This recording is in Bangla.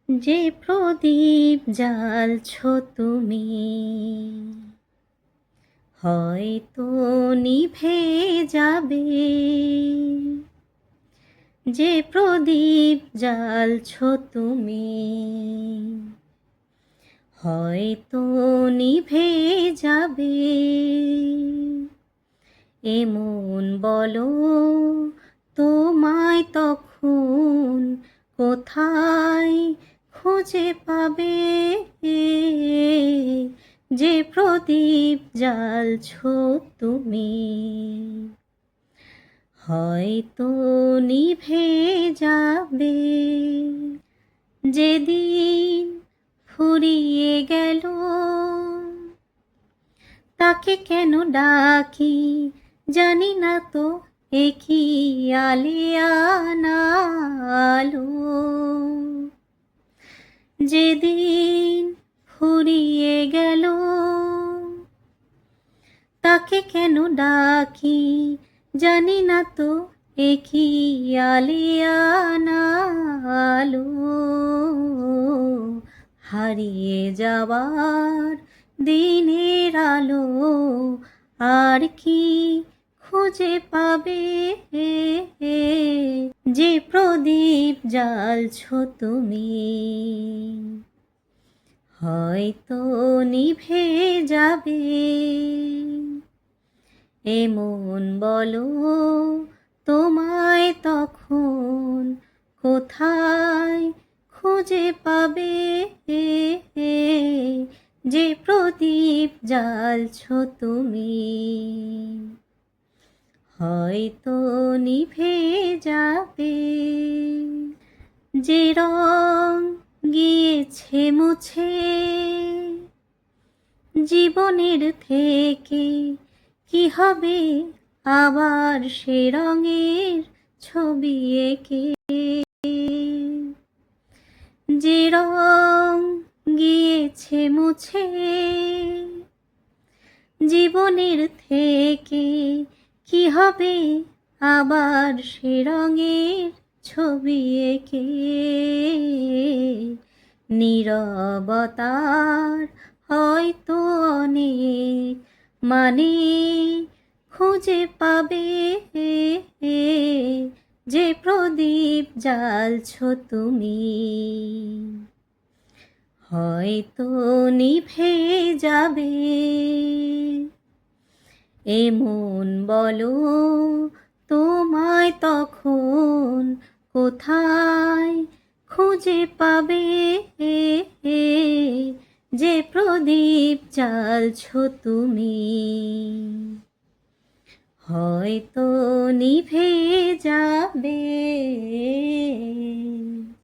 যে প্রদীপ জ্বালছো তুমি হয়তো নিভে যাবে। যে প্রদীপ জ্বালছো তুমি হয়তো নিভে যাবে। এমন বলো তোমায় তখন কোথায় খুঁজে পাবে। যে প্রদীপ জ্বালছো তুমি হয়তো নিভে যাবে। যেদিন ফুরিয়ে গেল তাকে কেন ডাকি জানি না তো, এ কি আলিয়ানা আলো। যেদিন ফুরিয়ে গেল তাকে কেন ডাকি জানি না তো, এ কি আলিয়ানা আলো। হারিয়ে যাওয়ার দিনের আলো আর কি খুঁজে পাবে। যে প্রদীপ জ্বালছো তুমি হয়তো নিভে যাবে। এমন বলো তোমায় তখন কোথায় খুঁজে পাবে। যে প্রদীপ জ্বালছো তুমি হয়তো নিভে যাবে। যে রং গিয়েছে মুছে জীবনের থেকে, কি হবে আবার সে রঙের ছবি এঁকে। যে রং গিয়েছে মুছে জীবনের থেকে, কি হবে আবার সে রঙের ছবি এঁকে। নীরবতার হয়তো অনেক মানে খুঁজে পাবে। যে প্রদীপ জ্বালছো তুমি হয়তো নিভে যাবে। এমন বলো তোমায় তখন কোথায় খুঁজে পাবে। যে প্রদীপ জ্বালছো তুমি হয়তো নিভে যাবে।